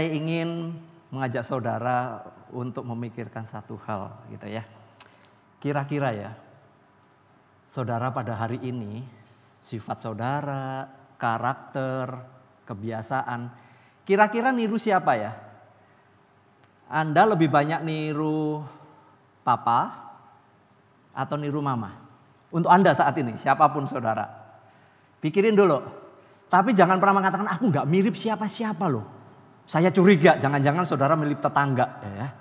Saya ingin mengajak saudara untuk memikirkan satu hal gitu ya. Kira-kira ya, saudara pada hari ini, sifat saudara, karakter, kebiasaan, kira-kira niru siapa ya? Anda lebih banyak niru papa atau niru mama? Untuk Anda saat ini, siapapun saudara. Pikirin dulu. Tapi jangan pernah mengatakan, aku gak mirip siapa-siapa loh. Saya curiga, jangan-jangan saudara mirip tetangga. Ya.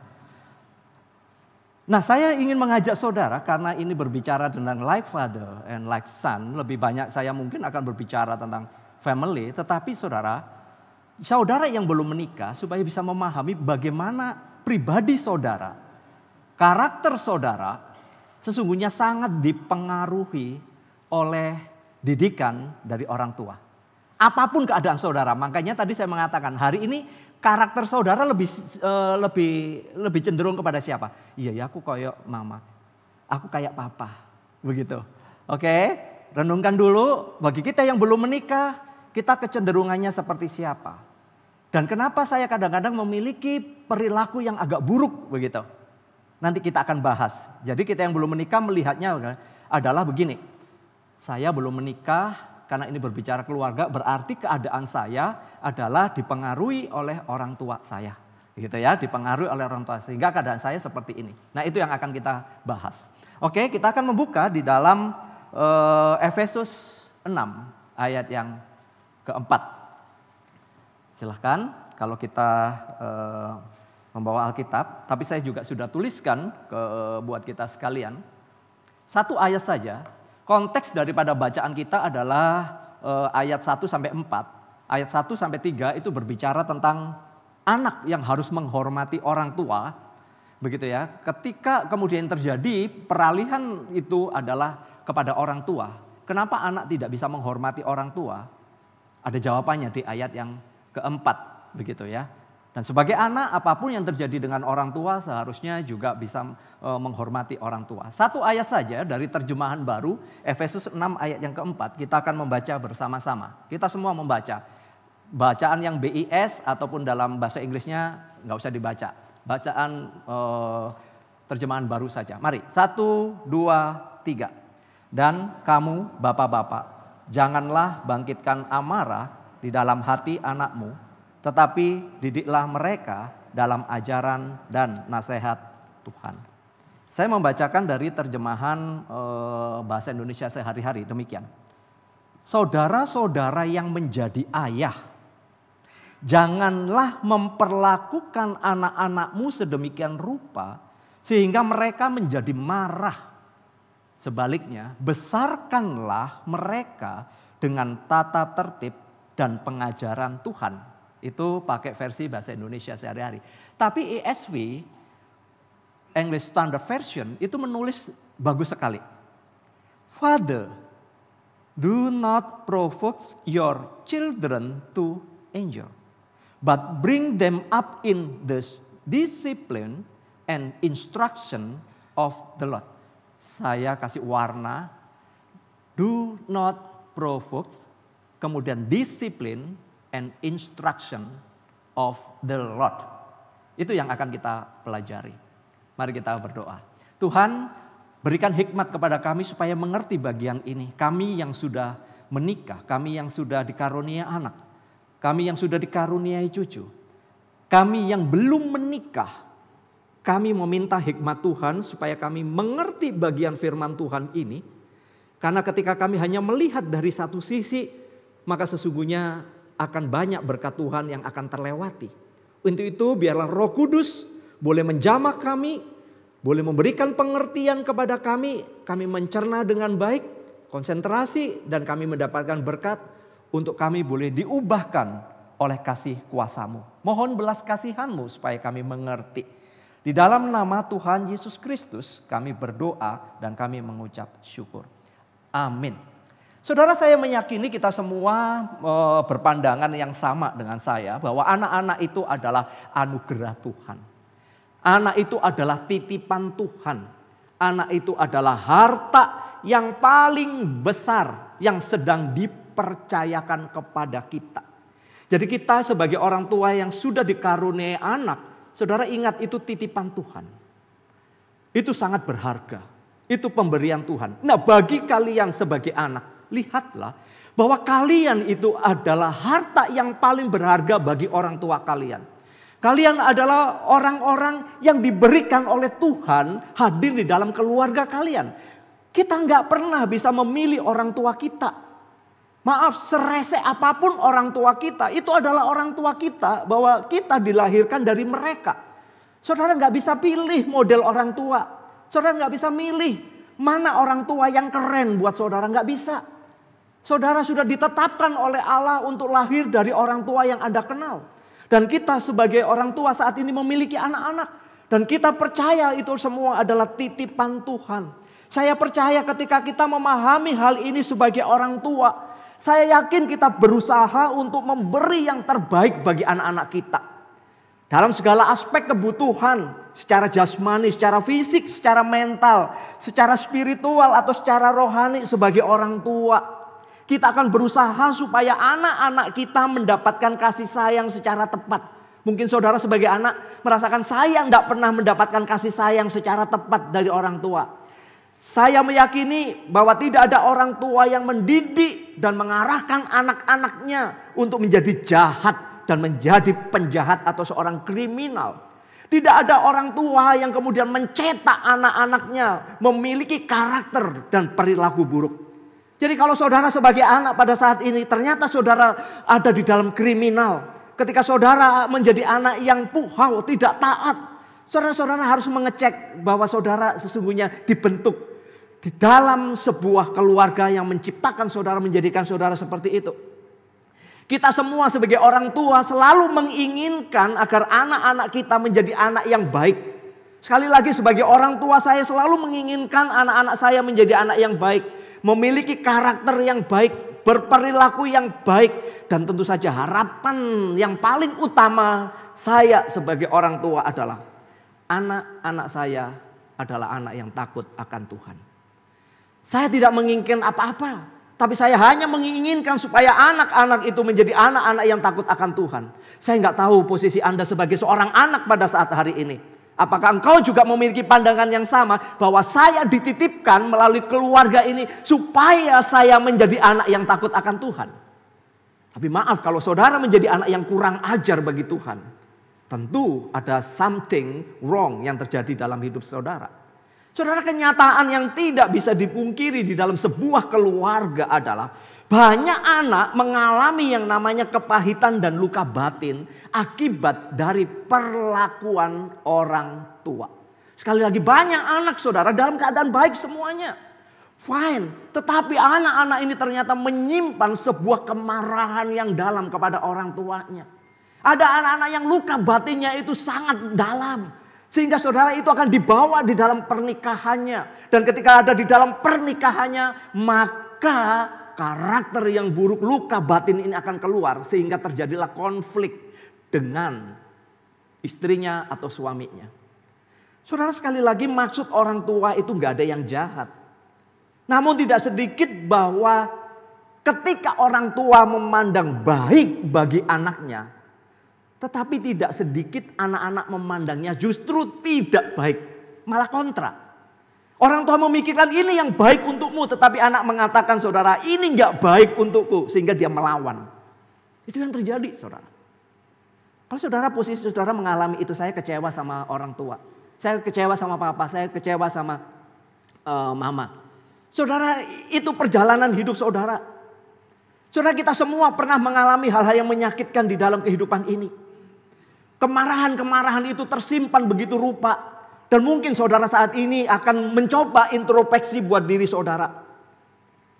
Nah, saya ingin mengajak saudara karena ini berbicara tentang like father and like son. Lebih banyak saya mungkin akan berbicara tentang family. Tetapi saudara yang belum menikah supaya bisa memahami bagaimana pribadi saudara, karakter saudara sesungguhnya sangat dipengaruhi oleh didikan dari orang tua. Apapun keadaan saudara, makanya tadi saya mengatakan hari ini karakter saudara lebih cenderung kepada siapa? Iya ya, aku kayak mama, aku kayak papa, begitu. Oke, renungkan dulu bagi kita yang belum menikah, kita kecenderungannya seperti siapa? Dan kenapa saya kadang-kadang memiliki perilaku yang agak buruk begitu? Nanti kita akan bahas. Jadi kita yang belum menikah melihatnya adalah begini. Saya belum menikah. Karena ini berbicara keluarga, berarti keadaan saya adalah dipengaruhi oleh orang tua saya. Gitu ya, dipengaruhi oleh orang tua sehingga keadaan saya seperti ini. Nah, itu yang akan kita bahas. Oke, kita akan membuka di dalam Efesus 6 ayat yang keempat. Silahkan kalau kita membawa Alkitab, tapi saya juga sudah tuliskan buat kita sekalian. Satu ayat saja. Konteks daripada bacaan kita adalah ayat 1 sampai 4. Ayat 1 sampai 3 itu berbicara tentang anak yang harus menghormati orang tua. Begitu ya. Ketika kemudian terjadi peralihan itu adalah kepada orang tua. Kenapa anak tidak bisa menghormati orang tua? Ada jawabannya di ayat yang keempat. Begitu ya. Dan sebagai anak, apapun yang terjadi dengan orang tua seharusnya juga bisa menghormati orang tua. Satu ayat saja dari terjemahan baru, Efesus 6 ayat yang keempat, kita akan membaca bersama-sama. Kita semua membaca. Bacaan yang BIS ataupun dalam bahasa Inggrisnya nggak usah dibaca. Bacaan terjemahan baru saja. Mari, 1, 2, 3. Dan kamu bapak-bapak, janganlah bangkitkan amarah di dalam hati anakmu, tetapi didiklah mereka dalam ajaran dan nasihat Tuhan. Saya membacakan dari terjemahan bahasa Indonesia sehari-hari demikian. Saudara-saudara yang menjadi ayah, janganlah memperlakukan anak-anakmu sedemikian rupa sehingga mereka menjadi marah. Sebaliknya, besarkanlah mereka dengan tata tertib dan pengajaran Tuhan. Itu pakai versi bahasa Indonesia sehari-hari. Tapi ESV, English Standard Version, itu menulis bagus sekali. Father, do not provoke your children to anger, but bring them up in the discipline and instruction of the Lord. Saya kasih warna, do not provoke, kemudian discipline, and instruction of the Lord. Itu yang akan kita pelajari. Mari kita berdoa. Tuhan, berikan hikmat kepada kami supaya mengerti bagian ini. Kami yang sudah menikah, kami yang sudah dikarunia anak, kami yang sudah dikaruniai cucu, kami yang belum menikah, kami meminta hikmat Tuhan supaya kami mengerti bagian firman Tuhan ini. Karena ketika kami hanya melihat dari satu sisi, maka sesungguhnya akan banyak berkat Tuhan yang akan terlewati. Untuk itu biarlah Roh Kudus boleh menjamah kami, boleh memberikan pengertian kepada kami mencerna dengan baik, konsentrasi, dan kami mendapatkan berkat untuk kami boleh diubahkan oleh kasih kuasa-Mu. Mohon belas kasihan-Mu supaya kami mengerti. Di dalam nama Tuhan Yesus Kristus kami berdoa dan kami mengucap syukur. Amin. Saudara, saya meyakini kita semua berpandangan yang sama dengan saya bahwa anak-anak itu adalah anugerah Tuhan. Anak itu adalah titipan Tuhan. Anak itu adalah harta yang paling besar yang sedang dipercayakan kepada kita. Jadi kita sebagai orang tua yang sudah dikaruniai anak, saudara ingat itu titipan Tuhan. Itu sangat berharga. Itu pemberian Tuhan. Nah, bagi kalian sebagai anak, lihatlah bahwa kalian itu adalah harta yang paling berharga bagi orang tua kalian. Kalian adalah orang-orang yang diberikan oleh Tuhan hadir di dalam keluarga kalian. Kita nggak pernah bisa memilih orang tua kita. Maaf, serese apapun orang tua kita, itu adalah orang tua kita, bahwa kita dilahirkan dari mereka. Saudara nggak bisa pilih model orang tua. Saudara nggak bisa milih mana orang tua yang keren buat saudara, nggak bisa. Saudara sudah ditetapkan oleh Allah untuk lahir dari orang tua yang Anda kenal. Dan kita sebagai orang tua saat ini memiliki anak-anak. Dan kita percaya itu semua adalah titipan Tuhan. Saya percaya ketika kita memahami hal ini sebagai orang tua, saya yakin kita berusaha untuk memberi yang terbaik bagi anak-anak kita. Dalam segala aspek kebutuhan, secara jasmani, secara fisik, secara mental, secara spiritual atau secara rohani sebagai orang tua. Kita akan berusaha supaya anak-anak kita mendapatkan kasih sayang secara tepat. Mungkin saudara sebagai anak merasakan saya tidak pernah mendapatkan kasih sayang secara tepat dari orang tua. Saya meyakini bahwa tidak ada orang tua yang mendidik dan mengarahkan anak-anaknya untuk menjadi jahat dan menjadi penjahat atau seorang kriminal. Tidak ada orang tua yang kemudian mencetak anak-anaknya memiliki karakter dan perilaku buruk. Jadi kalau saudara sebagai anak pada saat ini ternyata saudara ada di dalam kriminal. Ketika saudara menjadi anak yang puhau, tidak taat. Saudara-saudara harus mengecek bahwa saudara sesungguhnya dibentuk di dalam sebuah keluarga yang menciptakan saudara, menjadikan saudara seperti itu. Kita semua sebagai orang tua selalu menginginkan agar anak-anak kita menjadi anak yang baik. Sekali lagi sebagai orang tua saya selalu menginginkan anak-anak saya menjadi anak yang baik. Memiliki karakter yang baik, berperilaku yang baik. Dan tentu saja harapan yang paling utama saya sebagai orang tua adalah anak-anak saya adalah anak yang takut akan Tuhan. Saya tidak menginginkan apa-apa, tapi saya hanya menginginkan supaya anak-anak itu menjadi anak-anak yang takut akan Tuhan. Saya nggak tahu posisi Anda sebagai seorang anak pada saat hari ini. Apakah engkau juga memiliki pandangan yang sama bahwa saya dititipkan melalui keluarga ini supaya saya menjadi anak yang takut akan Tuhan? Tapi maaf kalau saudara menjadi anak yang kurang ajar bagi Tuhan, tentu ada something wrong yang terjadi dalam hidup saudara. Saudara, kenyataan yang tidak bisa dipungkiri di dalam sebuah keluarga adalah banyak anak mengalami yang namanya kepahitan dan luka batin akibat dari perlakuan orang tua. Sekali lagi, banyak anak saudara dalam keadaan baik semuanya. Fine, tetapi anak-anak ini ternyata menyimpan sebuah kemarahan yang dalam kepada orang tuanya. Ada anak-anak yang luka batinnya itu sangat dalam. Sehingga saudara itu akan dibawa di dalam pernikahannya. Dan ketika ada di dalam pernikahannya, maka karakter yang buruk, luka batin ini akan keluar. Sehingga terjadilah konflik dengan istrinya atau suaminya. Saudara, sekali lagi maksud orang tua itu gak ada yang jahat. Namun tidak sedikit bahwa ketika orang tua memandang baik bagi anaknya, tetapi tidak sedikit anak-anak memandangnya justru tidak baik, malah kontra. Orang tua memikirkan ini yang baik untukmu, tetapi anak mengatakan saudara ini gak baik untukku, sehingga dia melawan. Itu yang terjadi saudara. Kalau saudara posisi saudara mengalami itu, saya kecewa sama orang tua, saya kecewa sama papa, saya kecewa sama mama. Saudara, itu perjalanan hidup saudara. Saudara, kita semua pernah mengalami hal-hal yang menyakitkan di dalam kehidupan ini. Kemarahan-kemarahan itu tersimpan begitu rupa. Dan mungkin saudara saat ini akan mencoba introspeksi buat diri saudara.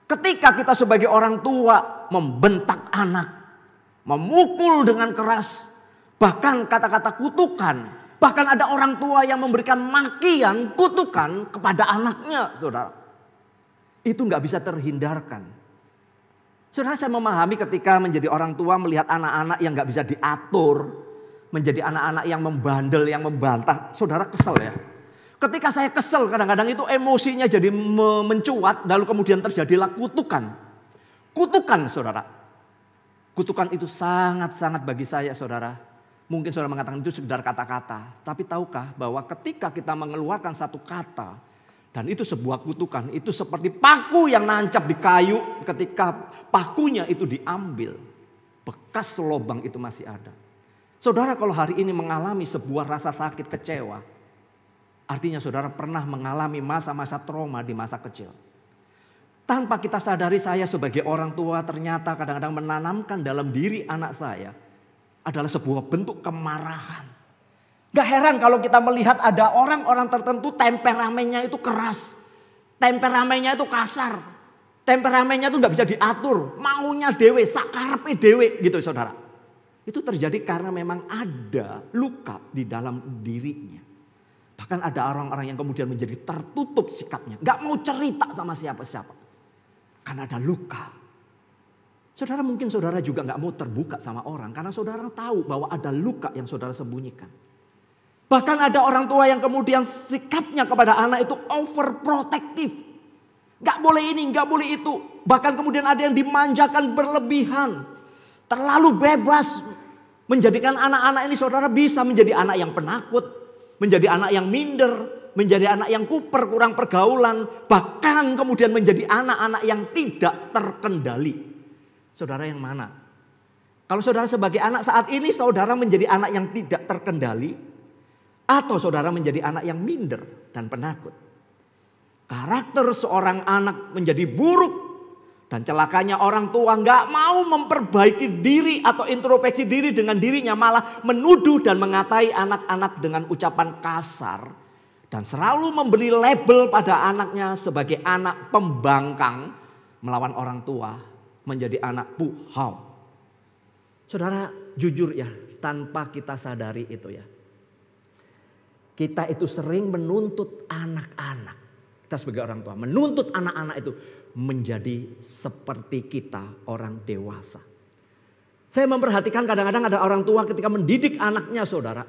Ketika kita sebagai orang tua membentak anak, memukul dengan keras, bahkan kata-kata kutukan. Bahkan ada orang tua yang memberikan makian, kutukan kepada anaknya saudara. Itu gak bisa terhindarkan. Saudara, saya memahami ketika menjadi orang tua melihat anak-anak yang gak bisa diatur. Menjadi anak-anak yang membandel, yang membantah. Saudara kesel ya. Ketika saya kesel kadang-kadang itu emosinya jadi mencuat. Lalu kemudian terjadilah kutukan. Kutukan saudara. Kutukan itu sangat-sangat bagi saya saudara. Mungkin saudara mengatakan itu sekedar kata-kata. Tapi tahukah bahwa ketika kita mengeluarkan satu kata. Dan itu sebuah kutukan. Itu seperti paku yang nancap di kayu. Ketika pakunya itu diambil. Bekas lubang itu masih ada. Saudara kalau hari ini mengalami sebuah rasa sakit kecewa. Artinya saudara pernah mengalami masa-masa trauma di masa kecil. Tanpa kita sadari saya sebagai orang tua ternyata kadang-kadang menanamkan dalam diri anak saya. Adalah sebuah bentuk kemarahan. Gak heran kalau kita melihat ada orang-orang tertentu temperamennya itu keras. Temperamennya itu kasar. Temperamennya itu gak bisa diatur. Maunya dewe, sakarpe dewe gitu saudara. Itu terjadi karena memang ada luka di dalam dirinya. Bahkan ada orang-orang yang kemudian menjadi tertutup sikapnya. Gak mau cerita sama siapa-siapa. Karena ada luka. Saudara mungkin saudara juga gak mau terbuka sama orang. Karena saudara tahu bahwa ada luka yang saudara sembunyikan. Bahkan ada orang tua yang kemudian sikapnya kepada anak itu overprotective. Gak boleh ini, gak boleh itu. Bahkan kemudian ada yang dimanjakan berlebihan. Terlalu bebas. Menjadikan anak-anak ini saudara bisa menjadi anak yang penakut. Menjadi anak yang minder. Menjadi anak yang kuper, kurang pergaulan. Bahkan kemudian menjadi anak-anak yang tidak terkendali. Saudara yang mana? Kalau saudara sebagai anak saat ini saudara menjadi anak yang tidak terkendali. Atau saudara menjadi anak yang minder dan penakut. Karakter seorang anak menjadi buruk. Dan celakanya orang tua gak mau memperbaiki diri atau introspeksi diri dengan dirinya. Malah menuduh dan mengatai anak-anak dengan ucapan kasar. Dan selalu memberi label pada anaknya sebagai anak pembangkang melawan orang tua. Menjadi anak puhau. Saudara jujur ya, tanpa kita sadari itu ya. Kita itu sering menuntut anak-anak. Kita sebagai orang tua menuntut anak-anak itu menjadi seperti kita orang dewasa. Saya memperhatikan kadang-kadang ada orang tua ketika mendidik anaknya saudara.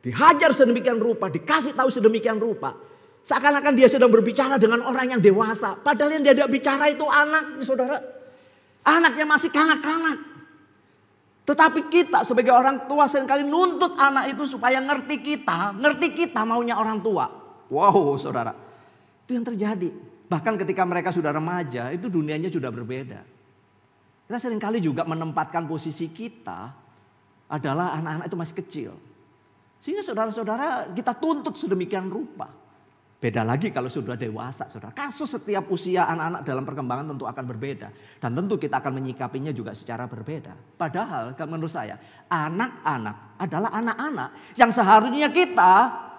Dihajar sedemikian rupa, dikasih tahu sedemikian rupa. Seakan-akan dia sedang berbicara dengan orang yang dewasa. Padahal yang dia tidak bicara itu anak, saudara. Anaknya masih kanak-kanak. Tetapi kita sebagai orang tua seringkali nuntut anak itu supaya ngerti kita maunya orang tua. Wow saudara, itu yang terjadi. Bahkan ketika mereka sudah remaja, itu dunianya sudah berbeda. Kita seringkali juga menempatkan posisi kita adalah anak-anak itu masih kecil. Sehingga saudara-saudara kita tuntut sedemikian rupa. Beda lagi kalau sudah dewasa saudara. Kasus setiap usia anak-anak dalam perkembangan tentu akan berbeda. Dan tentu kita akan menyikapinya juga secara berbeda. Padahal menurut saya anak-anak adalah anak-anak yang seharusnya kita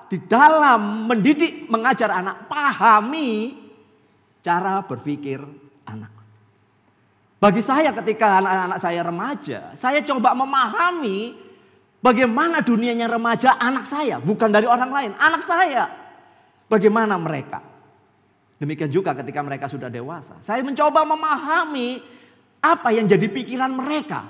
di dalam mendidik, mengajar anak, pahami cara berpikir anak. Bagi saya ketika anak-anak saya remaja, saya coba memahami bagaimana dunianya remaja anak saya. Bukan dari orang lain, anak saya. Bagaimana mereka? Demikian juga ketika mereka sudah dewasa. Saya mencoba memahami apa yang jadi pikiran mereka.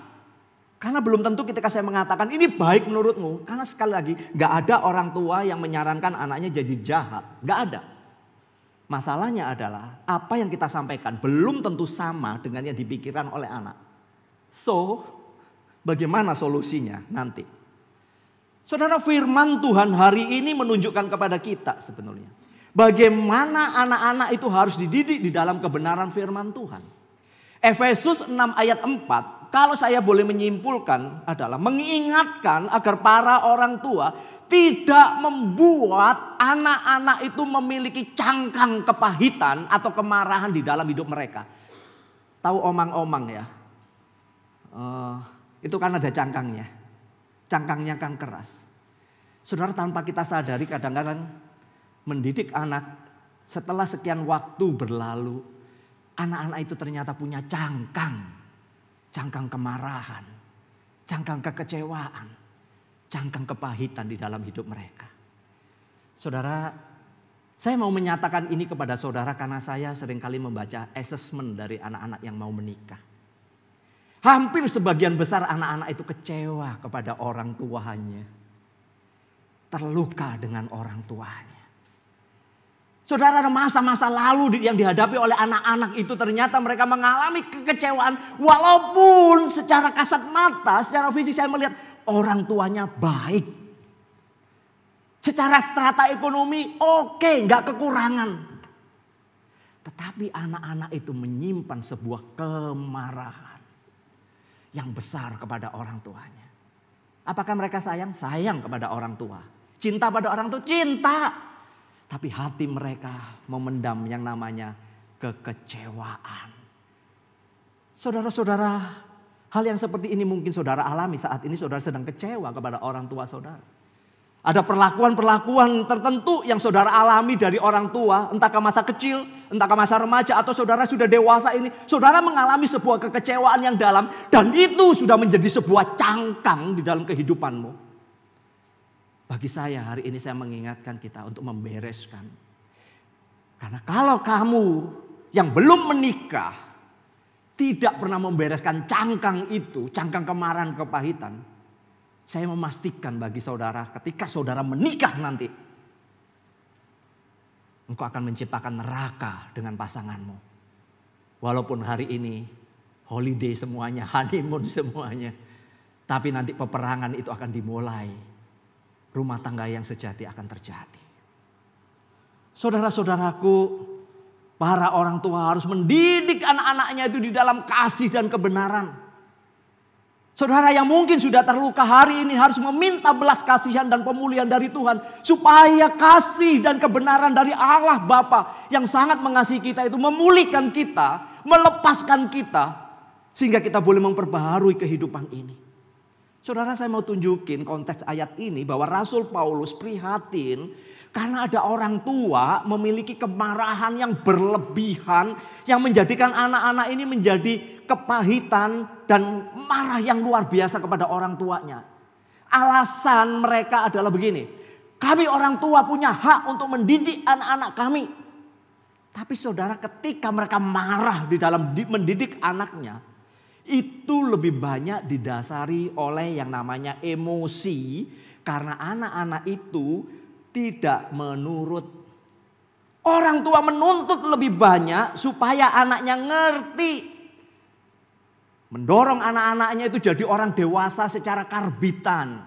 Karena belum tentu ketika saya mengatakan ini baik menurutmu. Karena sekali lagi gak ada orang tua yang menyarankan anaknya jadi jahat. Gak ada. Masalahnya adalah apa yang kita sampaikan belum tentu sama dengan yang dipikirkan oleh anak. So, bagaimana solusinya nanti? Saudara, firman Tuhan hari ini menunjukkan kepada kita sebenarnya. Bagaimana anak-anak itu harus dididik di dalam kebenaran firman Tuhan. Efesus 6 ayat 4, kalau saya boleh menyimpulkan adalah mengingatkan agar para orang tua tidak membuat anak-anak itu memiliki cangkang kepahitan atau kemarahan di dalam hidup mereka. Tahu omang-omang ya, itu kan ada cangkangnya. Cangkangnya kan keras. Saudara, tanpa kita sadari kadang-kadang mendidik anak setelah sekian waktu berlalu. Anak-anak itu ternyata punya cangkang. Cangkang kemarahan. Cangkang kekecewaan. Cangkang kepahitan di dalam hidup mereka. Saudara, saya mau menyatakan ini kepada saudara karena saya seringkali membaca assessment dari anak-anak yang mau menikah. Hampir sebagian besar anak-anak itu kecewa kepada orang tuanya. Terluka dengan orang tuanya. Saudara, ada masa-masa lalu yang dihadapi oleh anak-anak itu ternyata mereka mengalami kekecewaan. Walaupun secara kasat mata, secara fisik saya melihat orang tuanya baik. Secara strata ekonomi oke, nggak kekurangan. Tetapi anak-anak itu menyimpan sebuah kemarahan yang besar kepada orang tuanya. Apakah mereka sayang? Sayang kepada orang tua. Cinta pada orang tua? Cinta. Tapi hati mereka memendam yang namanya kekecewaan. Saudara-saudara, hal yang seperti ini mungkin saudara alami saat ini. Saudara sedang kecewa kepada orang tua saudara. Ada perlakuan-perlakuan tertentu yang saudara alami dari orang tua. Entah ke masa kecil, entah ke masa remaja, atau saudara sudah dewasa ini. Saudara mengalami sebuah kekecewaan yang dalam. Dan itu sudah menjadi sebuah cangkang di dalam kehidupanmu. Bagi saya hari ini saya mengingatkan kita untuk membereskan. Karena kalau kamu yang belum menikah tidak pernah membereskan cangkang itu, cangkang kemarahan, kepahitan. Saya memastikan bagi saudara ketika saudara menikah nanti. Engkau akan menciptakan neraka dengan pasanganmu. Walaupun hari ini holiday semuanya, honeymoon semuanya. Tapi nanti peperangan itu akan dimulai. Rumah tangga yang sejati akan terjadi. Saudara-saudaraku, para orang tua harus mendidik anak-anaknya itu di dalam kasih dan kebenaran. Saudara yang mungkin sudah terluka hari ini harus meminta belas kasihan dan pemulihan dari Tuhan. Supaya kasih dan kebenaran dari Allah Bapa yang sangat mengasihi kita itu memulihkan kita, melepaskan kita. Sehingga kita boleh memperbaharui kehidupan ini. Saudara, saya mau tunjukin konteks ayat ini bahwa Rasul Paulus prihatin karena ada orang tua memiliki kemarahan yang berlebihan yang menjadikan anak-anak ini menjadi kepahitan dan marah yang luar biasa kepada orang tuanya. Alasan mereka adalah begini, kami orang tua punya hak untuk mendidik anak-anak kami. Tapi saudara, ketika mereka marah di dalam mendidik anaknya, itu lebih banyak didasari oleh yang namanya emosi. Karena anak-anak itu tidak menurut. Orang tua menuntut lebih banyak supaya anaknya ngerti. Mendorong anak-anaknya itu jadi orang dewasa secara karbitan.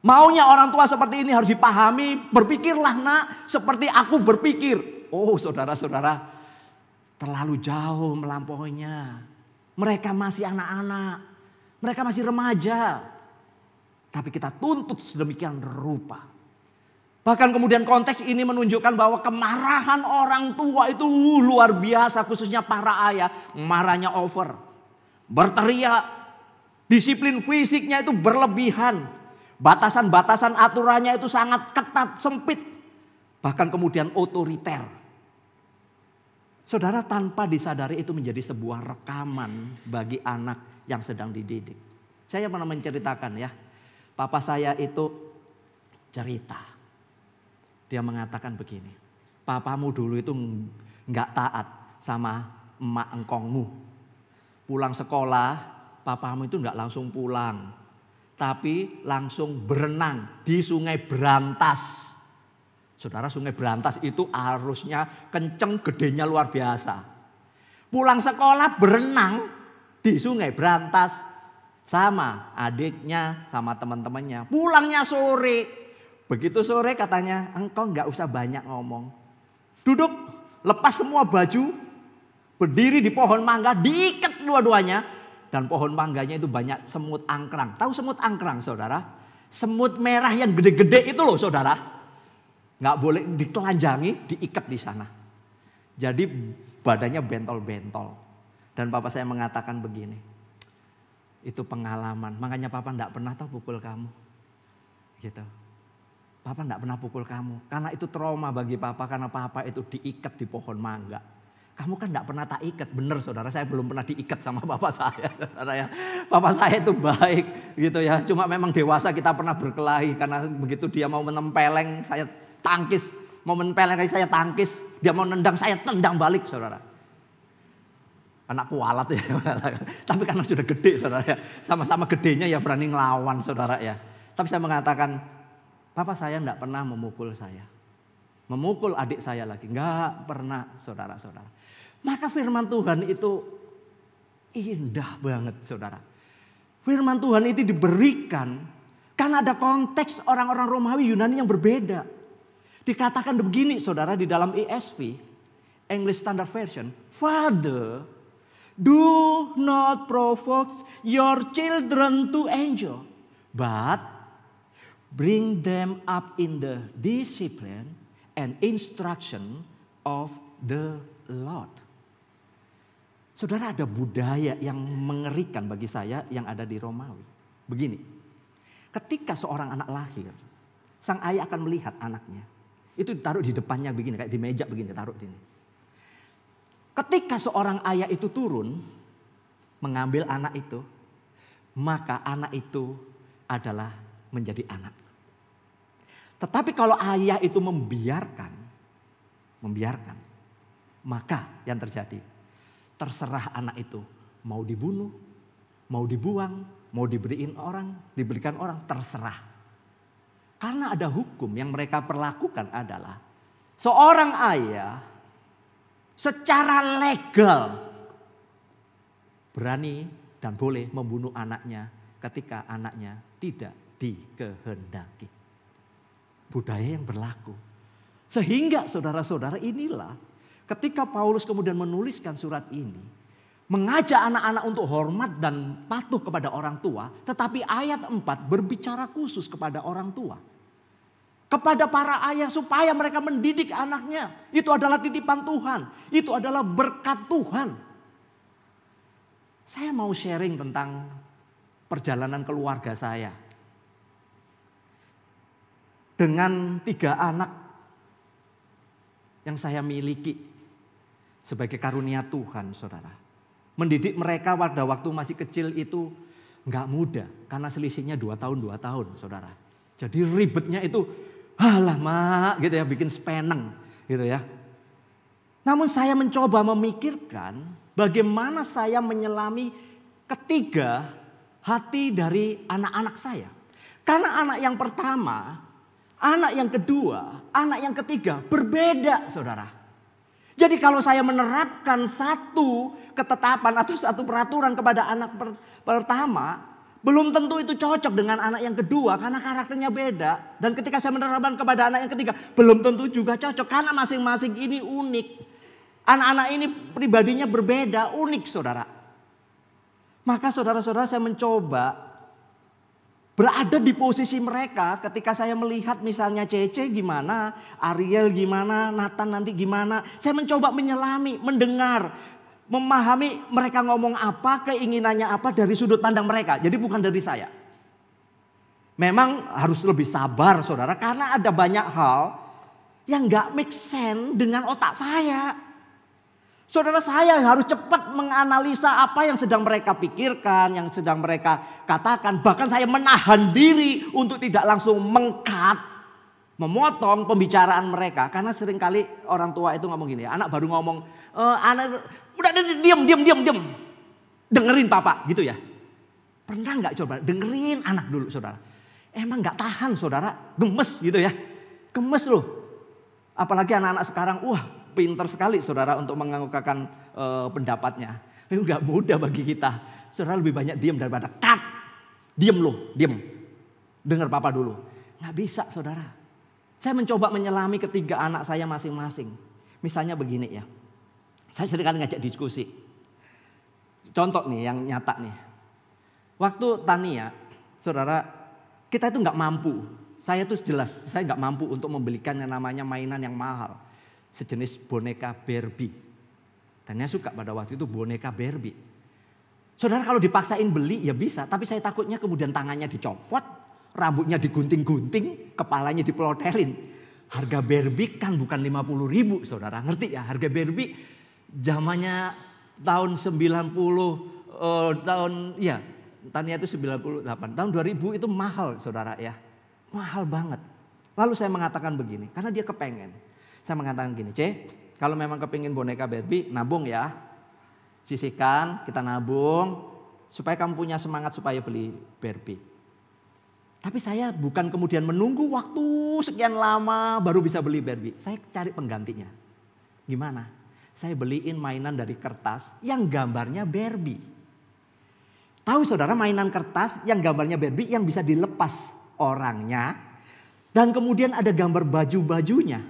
Maunya orang tua seperti ini harus dipahami. Berpikirlah nak seperti aku berpikir. Oh saudara-saudara, terlalu jauh melampauinya. Mereka masih anak-anak. Mereka masih remaja. Tapi kita tuntut sedemikian rupa. Bahkan kemudian konteks ini menunjukkan bahwa kemarahan orang tua itu luar biasa. Khususnya para ayah. Marahnya over. Berteriak. Disiplin fisiknya itu berlebihan. Batasan-batasan aturannya itu sangat ketat, sempit. Bahkan kemudian otoriter. Saudara, tanpa disadari itu menjadi sebuah rekaman bagi anak yang sedang dididik. Saya pernah menceritakan ya. Papa saya itu cerita. Dia mengatakan begini. Papamu dulu itu nggak taat sama emak engkongmu. Pulang sekolah, papamu itu nggak langsung pulang. Tapi langsung berenang di Sungai Berantas. Saudara, Sungai Berantas itu arusnya kenceng, gedenya luar biasa. Pulang sekolah berenang di Sungai Berantas sama adiknya, sama teman-temannya. Pulangnya sore. Begitu sore katanya, engkau nggak usah banyak ngomong. Duduk, lepas semua baju, berdiri di pohon mangga, diikat dua-duanya. Dan pohon mangganya itu banyak semut angkrang. Tahu semut angkrang saudara? Semut merah yang gede-gede itu loh saudara. Nggak boleh ditelanjangi, diikat di sana. Jadi badannya bentol-bentol. Dan papa saya mengatakan begini. Itu pengalaman. Makanya papa nggak pernah tahu pukul kamu. Gitu. Papa nggak pernah pukul kamu. Karena itu trauma bagi papa. Karena papa itu diikat di pohon mangga. Kamu kan nggak pernah tak ikat. Bener saudara, saya belum pernah diikat sama papa saya. Saudara ya. Papa saya itu baik gitu ya. Cuma memang dewasa kita pernah berkelahi. Karena begitu dia mau menempeleng, saya tangkis, mau menempeleng saya tangkis, dia mau nendang saya tendang balik saudara. Anak kualat ya, tapi karena sudah gede saudara ya, sama-sama gedenya ya berani ngelawan saudara ya. Tapi saya mengatakan, papa saya enggak pernah memukul saya. memukul adik saya lagi. Enggak pernah, saudara-saudara. Maka firman Tuhan itu indah banget, saudara. Firman Tuhan itu diberikan karena ada konteks orang-orang Romawi Yunani yang berbeda. Dikatakan begini, saudara, di dalam ESV, English Standard Version. Father, do not provoke your children to anger, but bring them up in the discipline and instruction of the Lord. Saudara, ada budaya yang mengerikan bagi saya yang ada di Romawi. Begini, ketika seorang anak lahir, sang ayah akan melihat anaknya. Itu ditaruh di depannya begini, kayak di meja begini, taruh di sini. Ketika seorang ayah itu turun, mengambil anak itu, maka anak itu adalah menjadi anak. Tetapi kalau ayah itu membiarkan, maka yang terjadi, terserah anak itu mau dibunuh, mau dibuang, mau diberikan orang, terserah. Karena ada hukum yang mereka perlakukan adalah seorang ayah secara legal berani dan boleh membunuh anaknya ketika anaknya tidak dikehendaki. Budaya yang berlaku. Sehingga saudara-saudara, inilah ketika Paulus kemudian menuliskan surat ini, mengajak anak-anak untuk hormat dan patuh kepada orang tua. Tetapi ayat 4 berbicara khusus kepada orang tua. Kepada para ayah supaya mereka mendidik anaknya. Itu adalah titipan Tuhan. Itu adalah berkat Tuhan. Saya mau sharing tentang perjalanan keluarga saya. Dengan 3 anak yang saya miliki sebagai karunia Tuhan, saudara. Mendidik mereka pada waktu masih kecil itu nggak mudah. Karena selisihnya 2 tahun, saudara. Jadi ribetnya itu, halah mak, gitu ya, bikin sepeneng, gitu ya. Namun saya mencoba memikirkan bagaimana saya menyelami ketiga hati dari anak-anak saya. Karena anak yang pertama, anak yang kedua, anak yang ketiga berbeda, saudara. Jadi kalau saya menerapkan satu ketetapan atau satu peraturan kepada anak pertama, belum tentu itu cocok dengan anak yang kedua karena karakternya beda. Dan ketika saya menerapkan kepada anak yang ketiga, belum tentu juga cocok karena masing-masing ini unik. Anak-anak ini pribadinya berbeda, unik, saudara. Maka saudara-saudara, saya mencoba berada di posisi mereka ketika saya melihat misalnya Cece gimana, Ariel gimana, Nathan nanti gimana. Saya mencoba menyelami, mendengar, memahami mereka ngomong apa, keinginannya apa dari sudut pandang mereka. Jadi bukan dari saya. Memang harus lebih sabar, saudara, karena ada banyak hal yang gak make sense dengan otak saya. Saudara, saya harus cepat menganalisa apa yang sedang mereka pikirkan, yang sedang mereka katakan. Bahkan saya menahan diri untuk tidak langsung mengkat, memotong pembicaraan mereka. Karena seringkali orang tua itu ngomong gini, anak baru ngomong, anak udah diam. Dengerin papa gitu ya. Pernah gak coba dengerin anak dulu, saudara? Emang gak tahan, saudara, gemes gitu ya. Gemes loh. Apalagi anak-anak sekarang, wah, pintar sekali, saudara, untuk mengemukakan pendapatnya. Itu gak mudah bagi kita. Saudara, lebih banyak diam daripada cut. Diam loh, diam. Dengar papa dulu. Gak bisa, saudara. Saya mencoba menyelami ketiga anak saya masing-masing. Misalnya begini ya. Saya sering kali ngajak diskusi. Contoh nih yang nyata nih. Waktu Tania, saudara, kita itu gak mampu. Saya tuh jelas, saya gak mampu untuk membelikan yang namanya mainan yang mahal. Sejenis boneka Barbie. Tania suka pada waktu itu boneka Barbie. Saudara, kalau dipaksain beli ya bisa. Tapi saya takutnya kemudian tangannya dicopot. Rambutnya digunting-gunting. Kepalanya dipelotelin. Harga Barbie kan bukan 50.000, saudara. Ngerti ya, harga Barbie zamannya tahun 90. Tania itu 98. Tahun 2000 itu mahal, saudara ya. Mahal banget. Lalu saya mengatakan begini. Karena dia kepengen. Saya mengatakan gini, kalau memang kepingin boneka Barbie, nabung ya. Sisihkan, kita nabung. Supaya kamu punya semangat supaya beli Barbie. Tapi saya bukan kemudian menunggu waktu sekian lama baru bisa beli Barbie. Saya cari penggantinya. Gimana? Saya beliin mainan dari kertas yang gambarnya Barbie. Tahu saudara mainan kertas yang gambarnya Barbie yang bisa dilepas orangnya. Dan kemudian ada gambar baju-bajunya.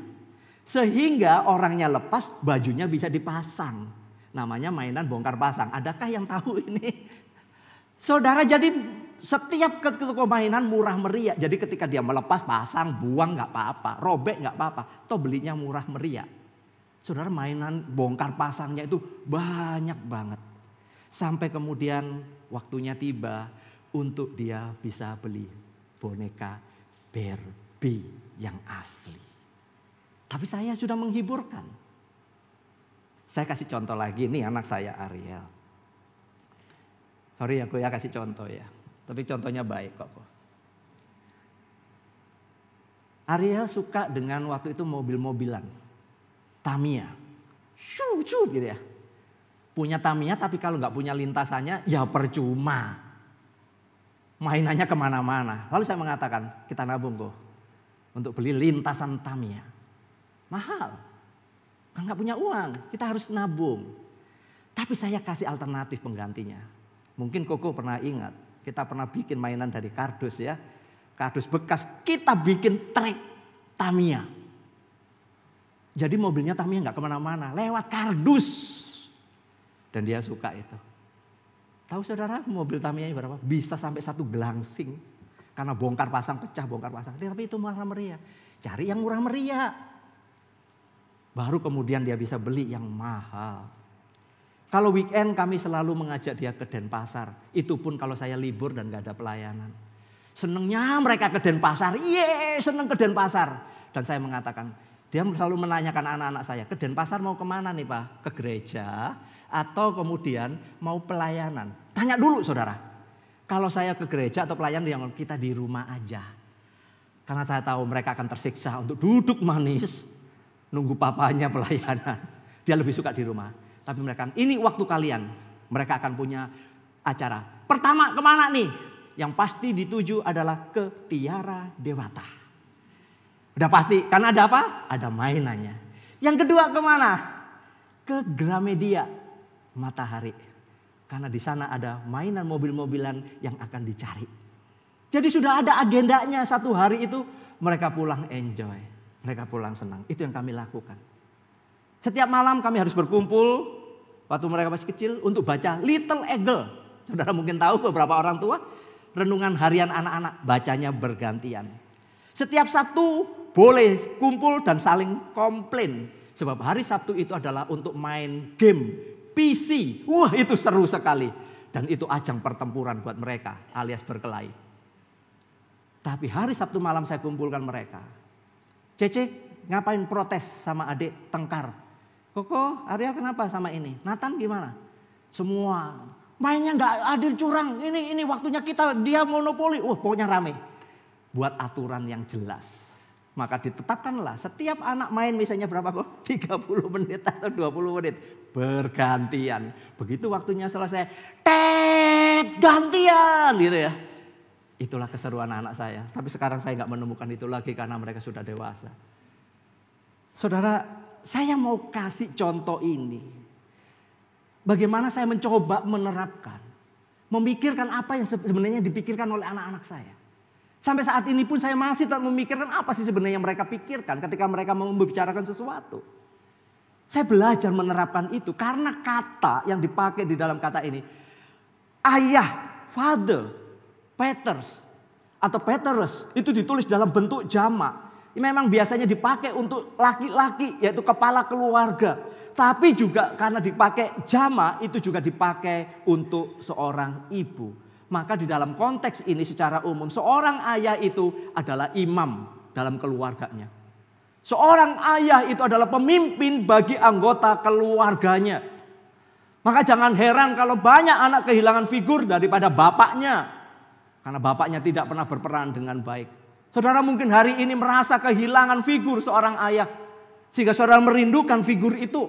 Sehingga orangnya lepas, bajunya bisa dipasang. Namanya mainan bongkar pasang. Adakah yang tahu ini? Saudara, jadi setiap ke toko mainan murah meriah. Jadi ketika dia melepas, pasang, buang gak apa-apa. Robek gak apa-apa. Toh belinya murah meriah. Saudara, mainan bongkar pasangnya itu banyak banget. Sampai kemudian waktunya tiba untuk dia bisa beli boneka Barbie yang asli. Tapi saya sudah menghiburkan. Saya kasih contoh lagi, nih anak saya Ariel. Sorry aku ya kasih contoh ya. Tapi contohnya baik kok. Ariel suka dengan waktu itu mobil-mobilan. Tamiya. Shoo, gitu ya. Punya Tamiya tapi kalau nggak punya lintasannya ya percuma. Mainannya kemana-mana. Lalu saya mengatakan kita nabung kok. Untuk beli lintasan Tamiya. Mahal. Kan nggak punya uang. Kita harus nabung. Tapi saya kasih alternatif penggantinya. Mungkin Koko pernah ingat, kita pernah bikin mainan dari kardus ya. Kardus bekas, kita bikin trek Tamiya. Jadi mobilnya Tamiya nggak kemana-mana, lewat kardus. Dan dia suka itu. Tahu saudara mobil Tamiya berapa? Bisa sampai 1 gelangsing. Karena bongkar pasang, pecah bongkar pasang. Tapi itu murah meriah. Cari yang murah meriah. Baru kemudian dia bisa beli yang mahal. Kalau weekend kami selalu mengajak dia ke Denpasar. Itu pun kalau saya libur dan gak ada pelayanan. Senengnya mereka ke Denpasar. Seneng ke Denpasar. Dan saya mengatakan, dia selalu menanyakan anak-anak saya, ke Denpasar mau kemana nih Pak? Ke gereja atau kemudian mau pelayanan? Tanya dulu saudara. Kalau saya ke gereja atau pelayanan, yang kita di rumah aja. Karena saya tahu mereka akan tersiksa untuk duduk manis. Nunggu papanya pelayanan. Dia lebih suka di rumah. Tapi mereka, ini waktu kalian. Mereka akan punya acara. Pertama kemana nih? Yang pasti dituju adalah ke Tiara Dewata. Udah pasti, karena ada apa? Ada mainannya. Yang kedua kemana? Ke Gramedia Matahari. Karena di sana ada mainan mobil-mobilan yang akan dicari. Jadi sudah ada agendanya satu hari itu. Mereka pulang enjoy. Mereka pulang senang. Itu yang kami lakukan. Setiap malam kami harus berkumpul waktu mereka masih kecil untuk baca Little Eagle. Saudara mungkin tahu beberapa orang tua renungan harian anak-anak bacanya bergantian. Setiap Sabtu boleh kumpul dan saling komplain. Sebab hari Sabtu itu adalah untuk main game PC. Wah itu seru sekali. Dan itu ajang pertempuran buat mereka alias berkelahi. Tapi hari Sabtu malam saya kumpulkan mereka. Cece ngapain protes sama adik tengkar? Koko, Ariel kenapa sama ini? Nathan gimana? Semua mainnya nggak adil, curang. Ini waktunya kita, dia monopoli. Pokoknya rame. Buat aturan yang jelas. Maka ditetapkanlah setiap anak main misalnya berapa kok? 30 menit atau 20 menit. Bergantian. Begitu waktunya selesai. Gantian gitu ya. Itulah keseruan anak saya. Tapi sekarang saya nggak menemukan itu lagi karena mereka sudah dewasa. Saudara, saya mau kasih contoh ini. Bagaimana saya mencoba menerapkan. Memikirkan apa yang sebenarnya dipikirkan oleh anak-anak saya. Sampai saat ini pun saya masih tak memikirkan apa sih sebenarnya mereka pikirkan ketika mereka mau membicarakan sesuatu. Saya belajar menerapkan itu karena kata yang dipakai di dalam kata ini. Ayah, father, Peters atau Petrus itu ditulis dalam bentuk jamak. Memang biasanya dipakai untuk laki-laki yaitu kepala keluarga. Tapi juga karena dipakai jamak itu juga dipakai untuk seorang ibu. Maka di dalam konteks ini secara umum seorang ayah itu adalah imam dalam keluarganya. Seorang ayah itu adalah pemimpin bagi anggota keluarganya. Maka jangan heran kalau banyak anak kehilangan figur daripada bapaknya. Karena bapaknya tidak pernah berperan dengan baik. Saudara mungkin hari ini merasa kehilangan figur seorang ayah. Sehingga saudara merindukan figur itu.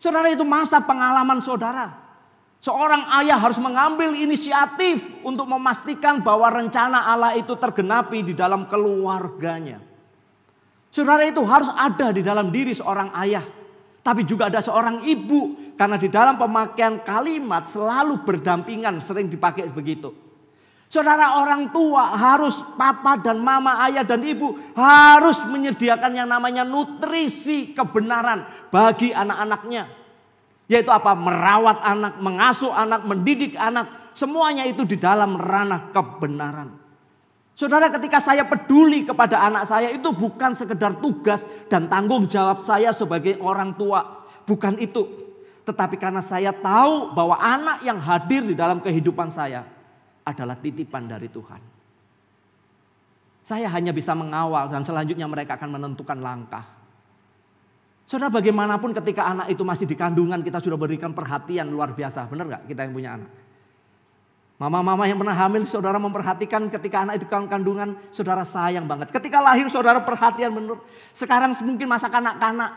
Saudara itu masa pengalaman saudara. Seorang ayah harus mengambil inisiatif untuk memastikan bahwa rencana Allah itu tergenapi di dalam keluarganya. Saudara, itu harus ada di dalam diri seorang ayah. Tapi juga ada seorang ibu. Karena di dalam pemakaian kalimat selalu berdampingan, sering dipakai begitu. Saudara, orang tua harus, papa dan mama, ayah dan ibu harus menyediakan yang namanya nutrisi kebenaran bagi anak-anaknya. Yaitu apa? Merawat anak, mengasuh anak, mendidik anak. Semuanya itu di dalam ranah kebenaran. Saudara, ketika saya peduli kepada anak saya, itu bukan sekedar tugas dan tanggung jawab saya sebagai orang tua. Bukan itu. Tetapi karena saya tahu bahwa anak yang hadir di dalam kehidupan saya adalah titipan dari Tuhan. Saya hanya bisa mengawal dan selanjutnya mereka akan menentukan langkah. Saudara, bagaimanapun ketika anak itu masih di kandungan kita sudah berikan perhatian luar biasa. Benar gak kita yang punya anak? Mama-mama yang pernah hamil, saudara memperhatikan ketika anak itu kandungan, saudara sayang banget. Ketika lahir, saudara perhatian menurut. Sekarang mungkin masa kanak-kanak,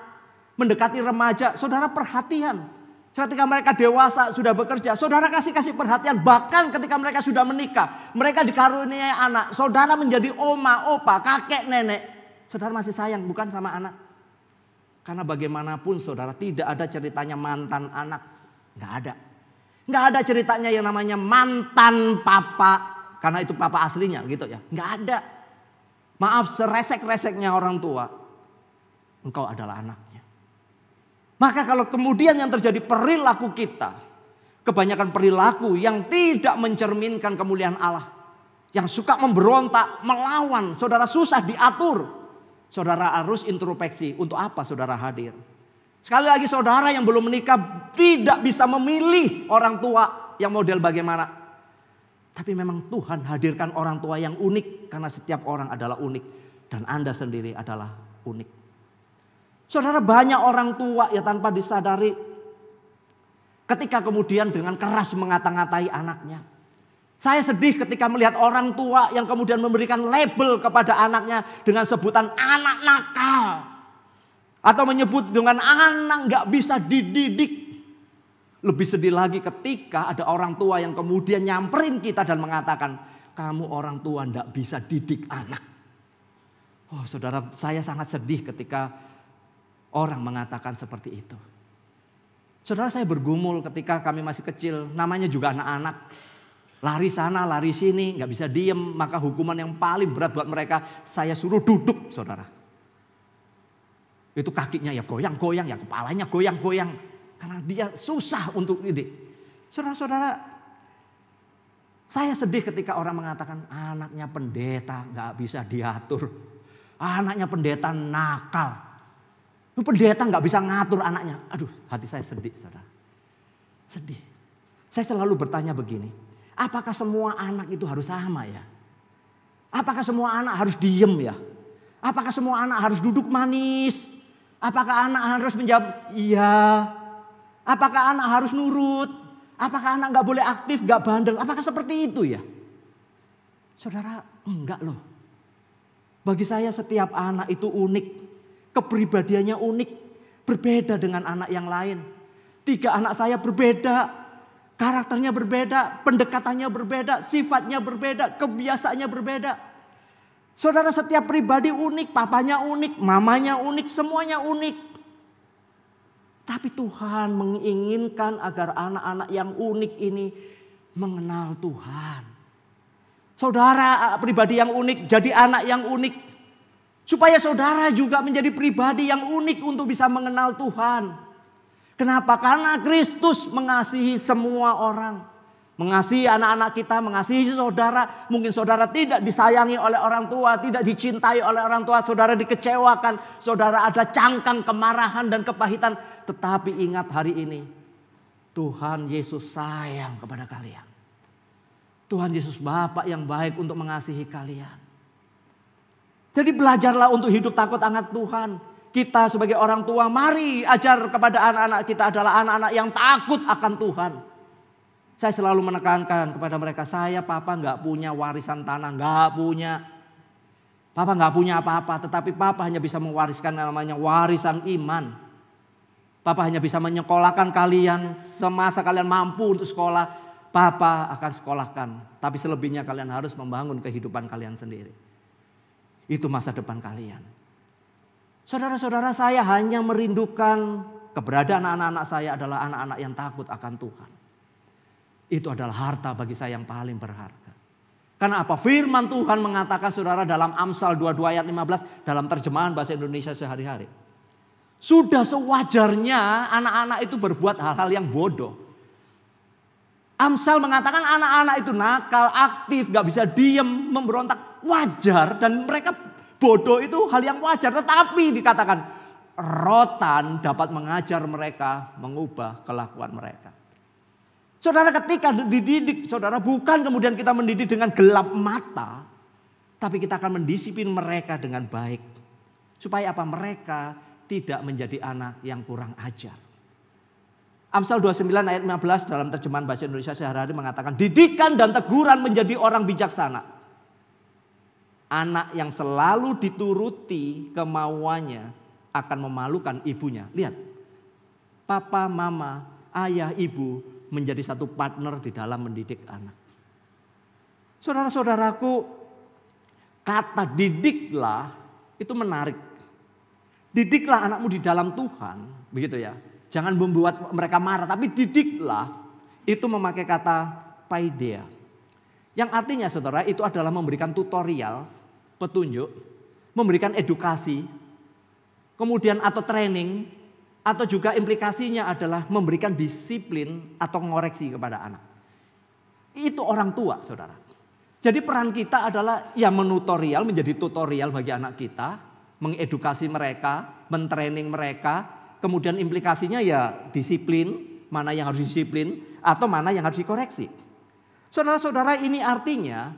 mendekati remaja, saudara perhatian. Ketika mereka dewasa, sudah bekerja, saudara kasih perhatian. Bahkan ketika mereka sudah menikah, mereka dikaruniai anak, saudara menjadi oma, opa, kakek, nenek. Saudara masih sayang, bukan sama anak. Karena bagaimanapun saudara, tidak ada ceritanya mantan anak. Nggak ada. Nggak ada ceritanya yang namanya mantan papa. Karena itu papa aslinya gitu ya. Nggak ada. Maaf, seresek-reseknya orang tua, engkau adalah anaknya. Maka kalau kemudian yang terjadi perilaku kita, kebanyakan perilaku yang tidak mencerminkan kemuliaan Allah. Yang suka memberontak, melawan, saudara susah diatur. Saudara harus introspeksi, untuk apa saudara hadir? Sekali lagi, saudara yang belum menikah tidak bisa memilih orang tua yang model bagaimana. Tapi memang Tuhan hadirkan orang tua yang unik. Karena setiap orang adalah unik. Dan Anda sendiri adalah unik. Saudara, banyak orang tua ya tanpa disadari. Ketika kemudian dengan keras mengata-ngatai anaknya. Saya sedih ketika melihat orang tua yang kemudian memberikan label kepada anaknya dengan sebutan anak nakal. Atau menyebut dengan anak gak bisa dididik. Lebih sedih lagi ketika ada orang tua yang kemudian nyamperin kita dan mengatakan, kamu orang tua gak bisa didik anak. Oh saudara, saya sangat sedih ketika orang mengatakan seperti itu. Saudara, saya bergumul ketika kami masih kecil, namanya juga anak-anak. Lari sana, lari sini, gak bisa diem. Maka hukuman yang paling berat buat mereka, saya suruh duduk saudara. Itu kakinya ya goyang-goyang, ya kepalanya goyang-goyang. Karena dia susah untuk ini. Saudara-saudara, saya sedih ketika orang mengatakan anaknya pendeta gak bisa diatur. Anaknya pendeta nakal. Pendeta gak bisa ngatur anaknya. Aduh, hati saya sedih saudara. Sedih. Saya selalu bertanya begini. Apakah semua anak itu harus sama ya? Apakah semua anak harus diem ya? Apakah semua anak harus duduk manis? Apakah anak harus menjawab iya? Apakah anak harus nurut? Apakah anak gak boleh aktif, gak bandel? Apakah seperti itu ya? Saudara, enggak loh. Bagi saya setiap anak itu unik. Kepribadiannya unik. Berbeda dengan anak yang lain. 3 anak saya berbeda. Karakternya berbeda. Pendekatannya berbeda. Sifatnya berbeda. Kebiasaannya berbeda. Saudara, setiap pribadi unik, papanya unik, mamanya unik, semuanya unik. Tapi Tuhan menginginkan agar anak-anak yang unik ini mengenal Tuhan. Saudara pribadi yang unik, jadi anak yang unik. Supaya saudara juga menjadi pribadi yang unik untuk bisa mengenal Tuhan. Kenapa? Karena Kristus mengasihi semua orang. Mengasihi anak-anak kita, mengasihi saudara. Mungkin saudara tidak disayangi oleh orang tua, tidak dicintai oleh orang tua. Saudara dikecewakan, saudara ada cangkang kemarahan dan kepahitan. Tetapi ingat hari ini, Tuhan Yesus sayang kepada kalian. Tuhan Yesus Bapa yang baik untuk mengasihi kalian. Jadi belajarlah untuk hidup takut akan Tuhan. Kita sebagai orang tua, mari ajar kepada anak-anak kita adalah anak-anak yang takut akan Tuhan. Saya selalu menekankan kepada mereka, saya papa gak punya warisan tanah, gak punya. Papa gak punya apa-apa, tetapi papa hanya bisa mewariskan namanya warisan iman. Papa hanya bisa menyekolahkan kalian semasa kalian mampu untuk sekolah. Papa akan sekolahkan. Tapi selebihnya kalian harus membangun kehidupan kalian sendiri. Itu masa depan kalian. Saudara-saudara, saya hanya merindukan keberadaan anak-anak saya adalah anak-anak yang takut akan Tuhan. Itu adalah harta bagi saya yang paling berharga. Karena apa? Firman Tuhan mengatakan saudara dalam Amsal 22 ayat 15 dalam terjemahan bahasa Indonesia sehari-hari. Sudah sewajarnya anak-anak itu berbuat hal-hal yang bodoh. Amsal mengatakan anak-anak itu nakal, aktif, gak bisa diem, memberontak. Wajar dan mereka bodoh itu hal yang wajar. Tetapi dikatakan rotan dapat mengajar mereka mengubah kelakuan mereka. Saudara, ketika dididik, saudara, bukan kemudian kita mendidik dengan gelap mata. Tapi kita akan mendisiplin mereka dengan baik. Supaya apa? Mereka tidak menjadi anak yang kurang ajar. Amsal 29 ayat 15 dalam terjemahan bahasa Indonesia sehari-hari mengatakan, didikan dan teguran menjadi orang bijaksana. Anak yang selalu dituruti kemauannya akan memalukan ibunya. Lihat, papa, mama, ayah, ibu menjadi satu partner di dalam mendidik anak. Saudara-saudaraku, kata didiklah itu menarik. Didiklah anakmu di dalam Tuhan, begitu ya. Jangan membuat mereka marah, tapi didiklah itu memakai kata paideia. Yang artinya saudara itu adalah memberikan tutorial, petunjuk, memberikan edukasi, kemudian atau training, atau juga implikasinya adalah memberikan disiplin atau ngoreksi kepada anak. Itu orang tua saudara. Jadi peran kita adalah ya menutorial, menjadi tutorial bagi anak kita, mengedukasi mereka, mentraining mereka. Kemudian implikasinya ya disiplin, mana yang harus disiplin atau mana yang harus dikoreksi. Saudara-saudara, ini artinya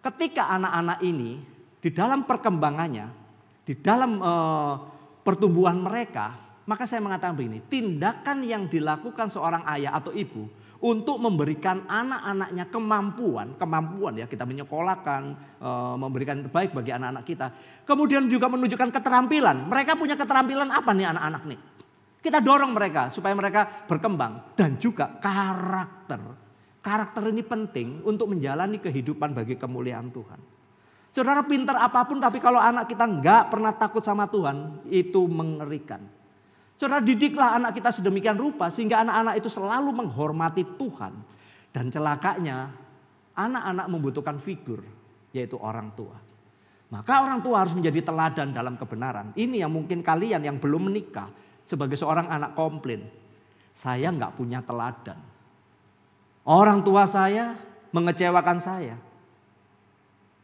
ketika anak-anak ini di dalam perkembangannya, di dalam pertumbuhan mereka, maka saya mengatakan begini, tindakan yang dilakukan seorang ayah atau ibu untuk memberikan anak-anaknya kemampuan ya, kita menyekolahkan, memberikan yang terbaik bagi anak-anak kita. Kemudian juga menunjukkan keterampilan. Mereka punya keterampilan apa nih anak-anak nih? Kita dorong mereka supaya mereka berkembang. Dan juga karakter. Karakter ini penting untuk menjalani kehidupan bagi kemuliaan Tuhan. Saudara, pintar apapun tapi kalau anak kita nggak pernah takut sama Tuhan, itu mengerikan. Saudara, didiklah anak kita sedemikian rupa sehingga anak-anak itu selalu menghormati Tuhan. Dan celakanya anak-anak membutuhkan figur, yaitu orang tua. Maka orang tua harus menjadi teladan dalam kebenaran. Ini yang mungkin kalian yang belum menikah sebagai seorang anak komplain. Saya nggak punya teladan. Orang tua saya mengecewakan saya.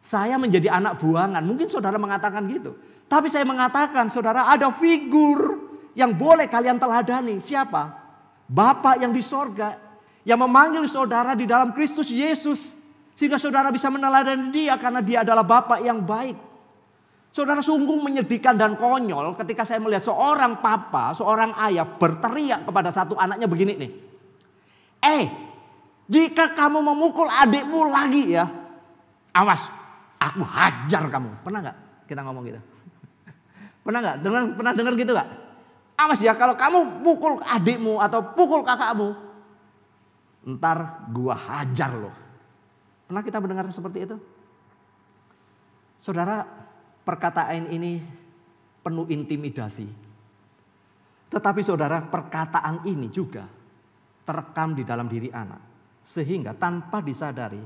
Saya menjadi anak buangan. Mungkin saudara mengatakan gitu. Tapi saya mengatakan saudara ada figur yang boleh kalian teladani. Siapa? Bapa yang di sorga. Yang memanggil saudara di dalam Kristus Yesus. Sehingga saudara bisa meneladani dia karena dia adalah Bapa yang baik. Saudara, sungguh menyedihkan dan konyol ketika saya melihat seorang papa, seorang ayah berteriak kepada satu anaknya begini nih. Jika kamu memukul adikmu lagi ya, awas, aku hajar kamu. Pernah gak kita ngomong gitu? Pernah gak? Pernah dengar gitu gak? Awas ya, kalau kamu pukul adikmu atau pukul kakakmu, ntar gua hajar loh. Pernah kita mendengar seperti itu? Saudara, perkataan ini penuh intimidasi. Tetapi saudara, perkataan ini juga terekam di dalam diri anak. Sehingga tanpa disadari,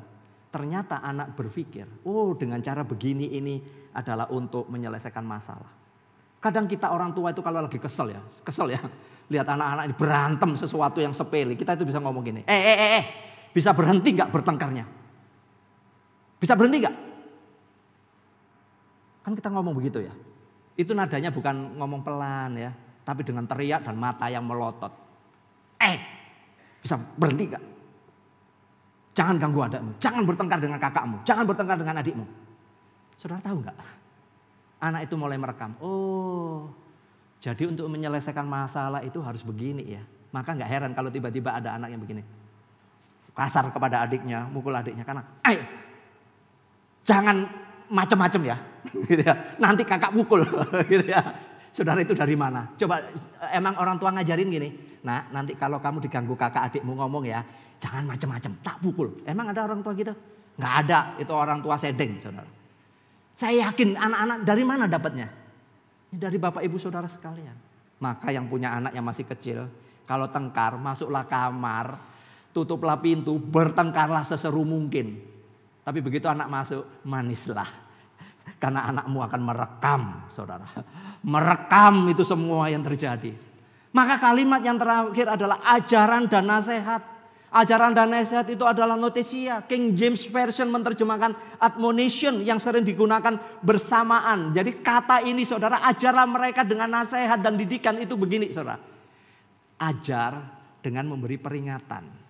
ternyata anak berpikir, oh dengan cara begini ini adalah untuk menyelesaikan masalah. Kadang kita orang tua itu kalau lagi kesel ya. Lihat anak-anak ini berantem sesuatu yang sepele. Kita itu bisa ngomong gini, bisa berhenti gak bertengkarnya? Bisa berhenti gak? Kan kita ngomong begitu ya. Itu nadanya bukan ngomong pelan ya. Tapi dengan teriak dan mata yang melotot. Bisa berhenti gak? Jangan ganggu adikmu. Jangan bertengkar dengan kakakmu. Jangan bertengkar dengan adikmu. Saudara tahu gak? Anak itu mulai merekam. Oh, jadi untuk menyelesaikan masalah itu harus begini ya. Maka gak heran kalau tiba-tiba ada anak yang begini. Kasar kepada adiknya, mukul adiknya. Karena, jangan macam-macam ya. Gitu ya. Nanti kakak pukul. Gitu ya. Saudara itu dari mana? Coba emang orang tua ngajarin gini. Nah nanti kalau kamu diganggu kakak adikmu ngomong ya. Jangan macam-macam, tak pukul. Emang ada orang tua gitu? Nggak ada, itu orang tua sedeng saudara. Saya yakin anak-anak dari mana dapatnya? Dari bapak ibu saudara sekalian. Maka yang punya anak yang masih kecil. Kalau tengkar masuklah kamar. Tutuplah pintu, bertengkarlah seseru mungkin. Tapi begitu anak masuk, manislah. Karena anakmu akan merekam saudara. Merekam itu semua yang terjadi. Maka kalimat yang terakhir adalah ajaran dan nasihat. Ajaran dan nasihat itu adalah notesia. King James Version menerjemahkan admonition yang sering digunakan bersamaan. Jadi kata ini saudara, ajarlah mereka dengan nasihat dan didikan itu begini saudara. Ajar dengan memberi peringatan.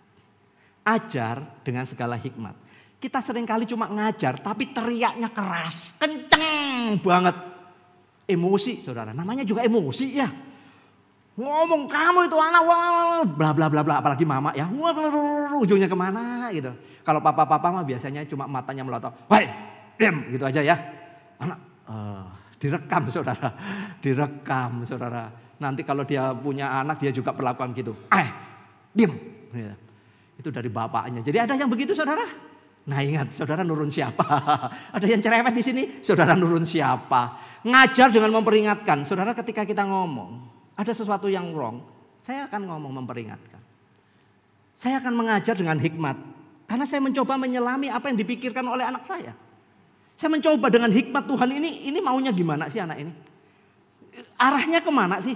Ajar dengan segala hikmat. Kita seringkali cuma ngajar tapi teriaknya keras, kenceng banget. Emosi saudara, namanya juga emosi ya. Ngomong kamu itu anak, bla bla bla bla, apalagi mama ya, ujungnya kemana gitu. Kalau papa mah biasanya cuma matanya melotot, woi diam gitu aja ya. Anak direkam saudara, direkam saudara. Nanti kalau dia punya anak dia juga perlakuan gitu, diam. Itu dari bapaknya. Jadi ada yang begitu saudara. Nah ingat saudara nurun siapa? Ada yang cerewet di sini, saudara nurun siapa? Ngajar dengan memperingatkan. Saudara ketika kita ngomong, ada sesuatu yang wrong, saya akan ngomong memperingatkan. Saya akan mengajar dengan hikmat. Karena saya mencoba menyelami apa yang dipikirkan oleh anak saya. Saya mencoba dengan hikmat Tuhan ini maunya gimana sih anak ini? Arahnya kemana sih?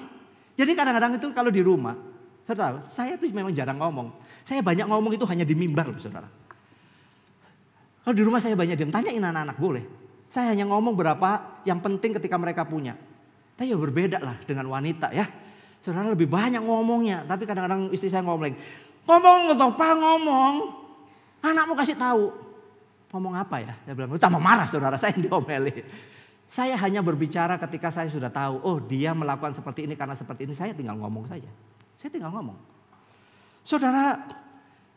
Jadi kadang-kadang itu kalau di rumah, saudara, saya tuh memang jarang ngomong. Saya banyak ngomong itu hanya di mimbar loh saudara. Kalau di rumah saya banyak diam, tanyain anak-anak boleh. Saya hanya ngomong berapa yang penting ketika mereka punya. Tapi ya berbeda lah dengan wanita ya. Saudara lebih banyak ngomongnya. Tapi kadang-kadang istri saya ngomong. Ngomong atau apa ngomong. Anakmu kasih tahu. Ngomong apa ya? Dia bilang, tambah marah saudara, saya yang diomeli. Saya hanya berbicara ketika saya sudah tahu. Oh dia melakukan seperti ini karena seperti ini. Saya tinggal ngomong saja. Saya tinggal ngomong. Saudara,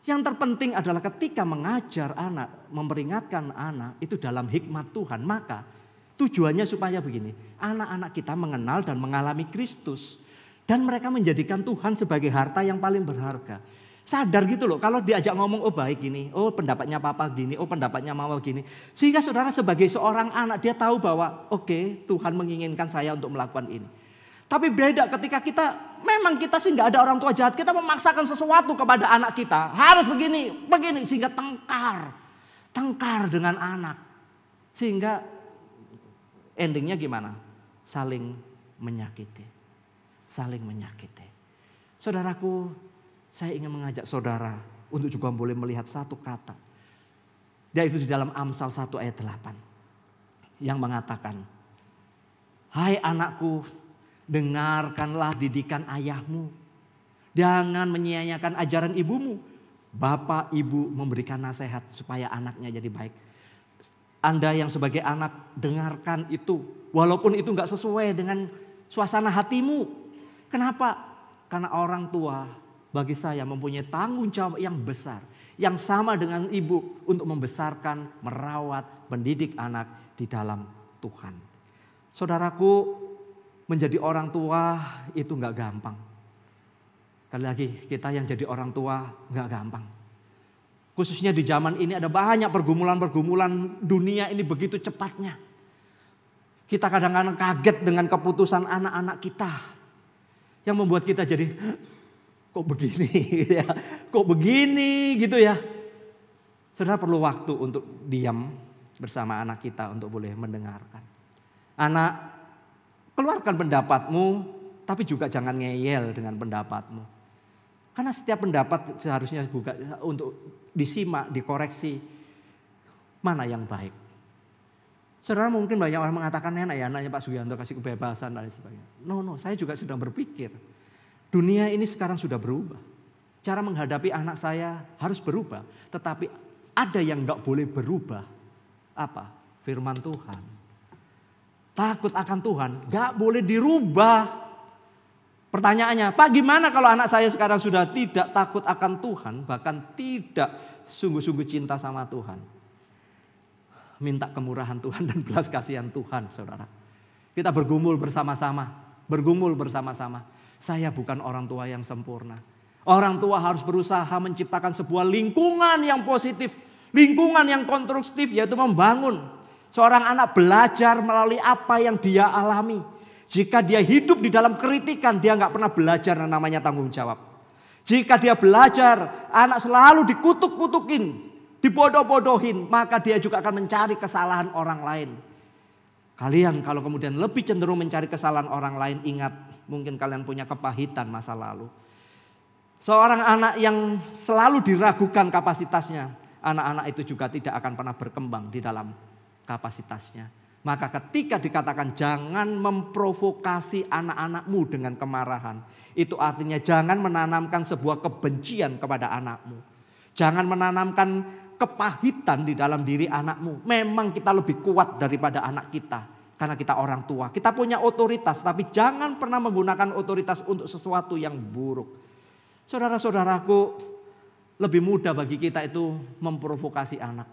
yang terpenting adalah ketika mengajar anak, memperingatkan anak itu dalam hikmat Tuhan. Maka tujuannya supaya begini, anak-anak kita mengenal dan mengalami Kristus. Dan mereka menjadikan Tuhan sebagai harta yang paling berharga. Sadar gitu loh, kalau diajak ngomong, oh baik gini, oh pendapatnya papa gini, oh pendapatnya mama gini. Sehingga saudara sebagai seorang anak dia tahu bahwa oke, Tuhan menginginkan saya untuk melakukan ini. Tapi beda ketika memang kita sih nggak ada orang tua jahat. Kita memaksakan sesuatu kepada anak kita. Harus begini sehingga tengkar dengan anak. Sehingga endingnya gimana? Saling menyakiti. Saudaraku, saya ingin mengajak saudara untuk juga boleh melihat satu kata. Yaitu di dalam Amsal 1 ayat 8. Yang mengatakan, hai anakku, dengarkanlah didikan ayahmu. Jangan menyia-nyiakan ajaran ibumu. Bapak ibu memberikan nasihat supaya anaknya jadi baik. Anda yang sebagai anak dengarkan itu. Walaupun itu gak sesuai dengan suasana hatimu. Kenapa? Karena orang tua bagi saya mempunyai tanggung jawab yang besar. Yang sama dengan ibu untuk membesarkan, merawat, mendidik anak di dalam Tuhan. Saudaraku, menjadi orang tua itu gak gampang. Sekali lagi kita yang jadi orang tua gak gampang. Khususnya di zaman ini ada banyak pergumulan-pergumulan dunia ini begitu cepatnya. Kita kadang-kadang kaget dengan keputusan anak-anak kita. Yang membuat kita jadi kok begini ya, kok begini gitu ya. Saudara perlu waktu untuk diam bersama anak kita untuk boleh mendengarkan. Anak, keluarkan pendapatmu, tapi juga jangan ngeyel dengan pendapatmu. Karena setiap pendapat seharusnya juga untuk disimak, dikoreksi. Mana yang baik? Saudara mungkin banyak orang mengatakan enak ya anaknya Pak Sugianto kasih kebebasan dan sebagainya. No, saya juga sedang berpikir. Dunia ini sekarang sudah berubah. Cara menghadapi anak saya harus berubah. Tetapi ada yang gak boleh berubah. Apa? Firman Tuhan. Takut akan Tuhan gak boleh dirubah. Pertanyaannya, Pak gimana kalau anak saya sekarang sudah tidak takut akan Tuhan. Bahkan tidak sungguh-sungguh cinta sama Tuhan. Minta kemurahan Tuhan dan belas kasihan Tuhan saudara. Kita bergumul bersama-sama. bergumul bersama-sama. Saya bukan orang tua yang sempurna. Orang tua harus berusaha menciptakan sebuah lingkungan yang positif, lingkungan yang konstruktif, yaitu membangun. Seorang anak belajar melalui apa yang dia alami. Jika dia hidup di dalam kritikan, dia nggak pernah belajar yang namanya tanggung jawab. Jika dia belajar, anak selalu dikutuk-kutukin, dibodoh-bodohin, maka dia juga akan mencari kesalahan orang lain. Kalian kalau kemudian lebih cenderung mencari kesalahan orang lain, ingat mungkin kalian punya kepahitan masa lalu. Seorang anak yang selalu diragukan kapasitasnya, anak-anak itu juga tidak akan pernah berkembang di dalam kapasitasnya. Maka ketika dikatakan jangan memprovokasi anak-anakmu dengan kemarahan, itu artinya jangan menanamkan sebuah kebencian kepada anakmu. Jangan menanamkan kepahitan di dalam diri anakmu. Memang kita lebih kuat daripada anak kita. Karena kita orang tua. Kita punya otoritas. Tapi jangan pernah menggunakan otoritas untuk sesuatu yang buruk. Saudara-saudaraku, lebih mudah bagi kita itu memprovokasi anak.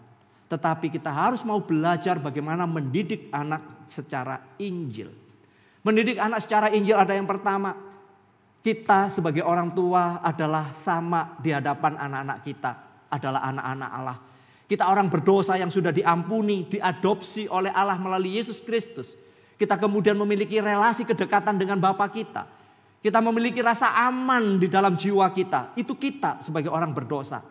Tetapi kita harus mau belajar bagaimana mendidik anak secara Injil. Mendidik anak secara Injil ada yang pertama. Kita sebagai orang tua adalah sama di hadapan anak-anak kita. Adalah anak-anak Allah. Kita orang berdosa yang sudah diampuni, diadopsi oleh Allah melalui Yesus Kristus. Kita kemudian memiliki relasi kedekatan dengan Bapa kita. Kita memiliki rasa aman di dalam jiwa kita. Itu kita sebagai orang berdosa.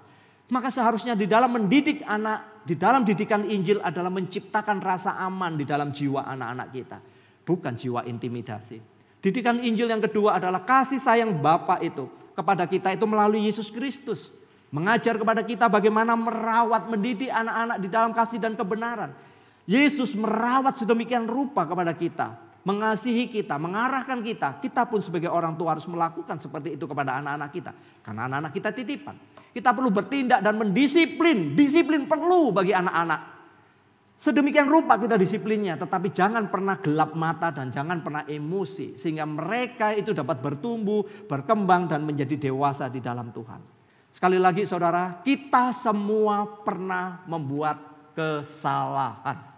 Maka seharusnya di dalam mendidik anak, di dalam didikan Injil adalah menciptakan rasa aman di dalam jiwa anak-anak kita. Bukan jiwa intimidasi. Didikan Injil yang kedua adalah kasih sayang Bapa itu kepada kita itu melalui Yesus Kristus. Mengajar kepada kita bagaimana merawat, mendidik anak-anak di dalam kasih dan kebenaran. Yesus merawat sedemikian rupa kepada kita. Mengasihi kita, mengarahkan kita. Kita pun sebagai orang tua harus melakukan seperti itu kepada anak-anak kita. Karena anak-anak kita titipan. Kita perlu bertindak dan mendisiplin. Disiplin perlu bagi anak-anak. Sedemikian rupa kita disiplinnya. Tetapi jangan pernah gelap mata dan jangan pernah emosi. Sehingga mereka itu dapat bertumbuh, berkembang dan menjadi dewasa di dalam Tuhan. Sekali lagi saudara, kita semua pernah membuat kesalahan.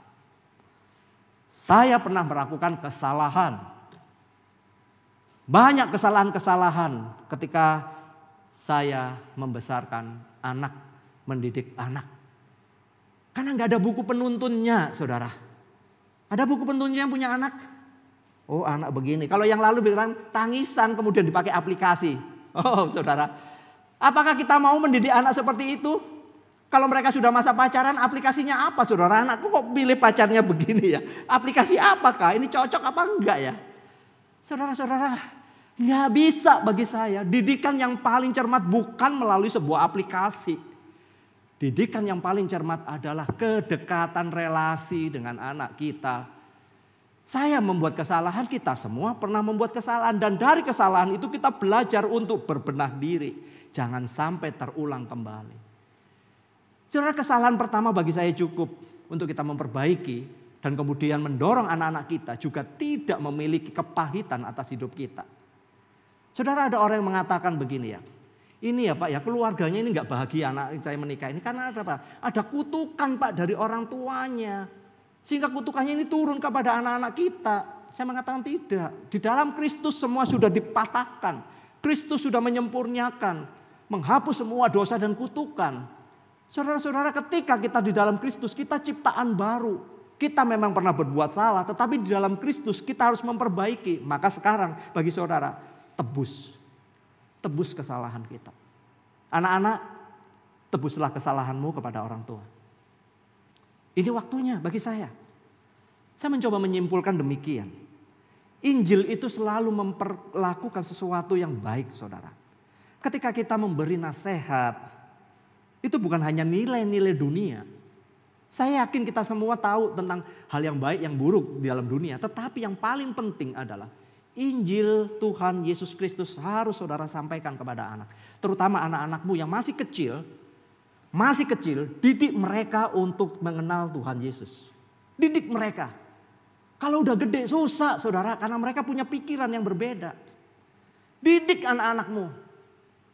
Saya pernah melakukan kesalahan. Banyak kesalahan-kesalahan ketika saya membesarkan anak, mendidik anak. Karena nggak ada buku penuntunnya, saudara. Ada buku penuntunnya yang punya anak? Oh, anak begini. Kalau yang lalu bilang tangisan kemudian dipakai aplikasi. Oh, saudara. Apakah kita mau mendidik anak seperti itu? Kalau mereka sudah masa pacaran, aplikasinya apa, saudara? Anakku kok pilih pacarnya begini ya? Aplikasi apakah? Ini cocok apa enggak ya? Saudara-saudara, nggak bisa bagi saya. Didikan yang paling cermat bukan melalui sebuah aplikasi. Didikan yang paling cermat adalah kedekatan relasi dengan anak kita. Saya membuat kesalahan, kita semua pernah membuat kesalahan. Dan dari kesalahan itu kita belajar untuk berbenah diri. Jangan sampai terulang kembali. Saudara, kesalahan pertama bagi saya cukup untuk kita memperbaiki dan kemudian mendorong anak-anak kita juga tidak memiliki kepahitan atas hidup kita. Saudara, ada orang yang mengatakan begini ya, ini ya Pak ya keluarganya ini gak bahagia anak saya menikah ini karena ada apa? Ada kutukan Pak dari orang tuanya. Sehingga kutukannya ini turun kepada anak-anak kita. Saya mengatakan tidak. Di dalam Kristus semua sudah dipatahkan. Kristus sudah menyempurnakan, menghapus semua dosa dan kutukan. Saudara-saudara, ketika kita di dalam Kristus, kita ciptaan baru. Kita memang pernah berbuat salah, tetapi di dalam Kristus kita harus memperbaiki. Maka sekarang bagi saudara, tebus. Tebus kesalahan kita. Anak-anak, tebuslah kesalahanmu kepada orang tua. Ini waktunya bagi saya. Saya mencoba menyimpulkan demikian. Injil itu selalu memperlakukan sesuatu yang baik, saudara. Ketika kita memberi nasihat, itu bukan hanya nilai-nilai dunia. Saya yakin kita semua tahu tentang hal yang baik, yang buruk di dalam dunia. Tetapi yang paling penting adalah Injil Tuhan Yesus Kristus harus saudara sampaikan kepada anak. Terutama anak-anakmu yang masih kecil, didik mereka untuk mengenal Tuhan Yesus. Didik mereka. Kalau udah gede susah saudara, karena mereka punya pikiran yang berbeda. Didik anak-anakmu.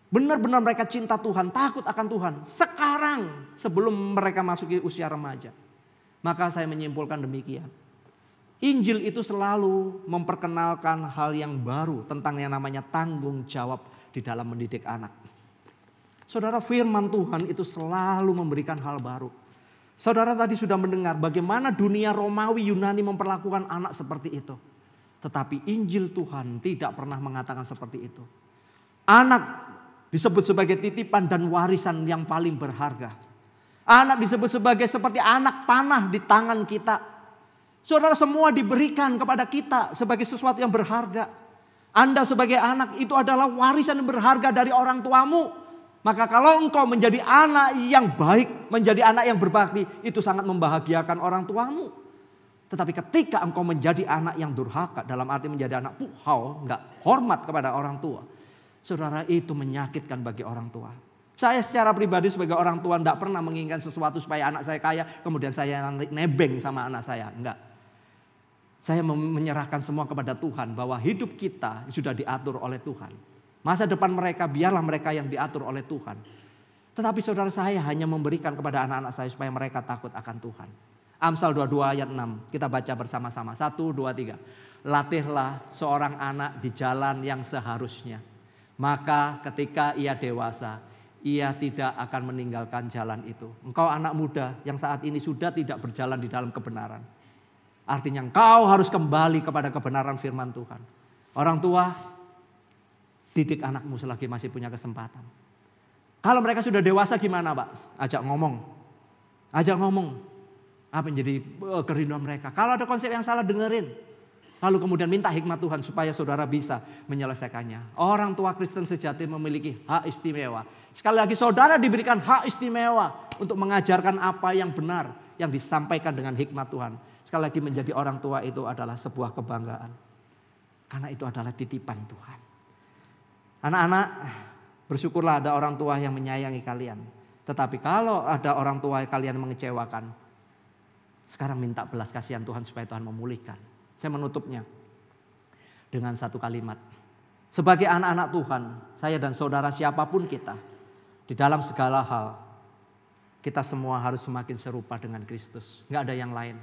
Benar-benar mereka cinta Tuhan, takut akan Tuhan. Sekarang sebelum mereka masuki usia remaja. Maka saya menyimpulkan demikian. Injil itu selalu memperkenalkan hal yang baru tentang yang namanya tanggung jawab di dalam mendidik anak. Saudara, firman Tuhan itu selalu memberikan hal baru. Saudara tadi sudah mendengar bagaimana dunia Romawi Yunani memperlakukan anak seperti itu. Tetapi Injil Tuhan tidak pernah mengatakan seperti itu. Anak disebut sebagai titipan dan warisan yang paling berharga. Anak disebut sebagai seperti anak panah di tangan kita. Saudara, semua diberikan kepada kita sebagai sesuatu yang berharga. Anda sebagai anak itu adalah warisan yang berharga dari orang tuamu. Maka kalau engkau menjadi anak yang baik, menjadi anak yang berbakti, itu sangat membahagiakan orang tuamu. Tetapi ketika engkau menjadi anak yang durhaka, dalam arti menjadi anak puhau, enggak hormat kepada orang tua, saudara, itu menyakitkan bagi orang tua. Saya secara pribadi sebagai orang tua enggak pernah menginginkan sesuatu supaya anak saya kaya, kemudian saya nanti nebeng sama anak saya. Enggak. Saya menyerahkan semua kepada Tuhan bahwa hidup kita sudah diatur oleh Tuhan. Masa depan mereka biarlah mereka yang diatur oleh Tuhan. Tetapi saudara, saya hanya memberikan kepada anak-anak saya supaya mereka takut akan Tuhan. Amsal 22 ayat 6 kita baca bersama-sama. 1, 2, 3. Latihlah seorang anak di jalan yang seharusnya. Maka ketika ia dewasa, ia tidak akan meninggalkan jalan itu. Engkau anak muda yang saat ini sudah tidak berjalan di dalam kebenaran. Artinya engkau harus kembali kepada kebenaran firman Tuhan. Orang tua, didik anakmu selagi masih punya kesempatan. Kalau mereka sudah dewasa gimana, Pak? Ajak ngomong. Ajak ngomong. Apa yang jadi kerinduan mereka. Kalau ada konsep yang salah, dengerin. Lalu kemudian minta hikmat Tuhan supaya saudara bisa menyelesaikannya. Orang tua Kristen sejati memiliki hak istimewa. Sekali lagi, saudara diberikan hak istimewa untuk mengajarkan apa yang benar yang disampaikan dengan hikmat Tuhan. Sekali lagi, menjadi orang tua itu adalah sebuah kebanggaan. Karena itu adalah titipan Tuhan. Anak-anak, bersyukurlah ada orang tua yang menyayangi kalian. Tetapi kalau ada orang tua yang kalian mengecewakan, sekarang minta belas kasihan Tuhan supaya Tuhan memulihkan. Saya menutupnya dengan satu kalimat. Sebagai anak-anak Tuhan, saya dan saudara siapapun kita, di dalam segala hal, kita semua harus semakin serupa dengan Kristus. Nggak ada yang lain.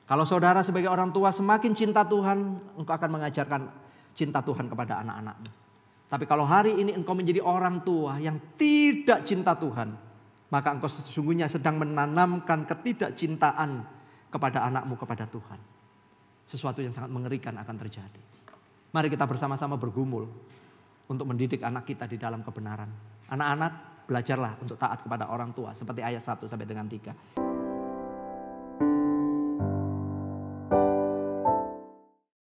Kalau saudara sebagai orang tua semakin cinta Tuhan, engkau akan mengajarkan cinta Tuhan kepada anak-anakmu. Tapi kalau hari ini engkau menjadi orang tua yang tidak cinta Tuhan, maka engkau sesungguhnya sedang menanamkan ketidakcintaan kepada anakmu kepada Tuhan. Sesuatu yang sangat mengerikan akan terjadi. Mari kita bersama-sama bergumul untuk mendidik anak kita di dalam kebenaran. Anak-anak, belajarlah untuk taat kepada orang tua seperti ayat 1 sampai dengan 3.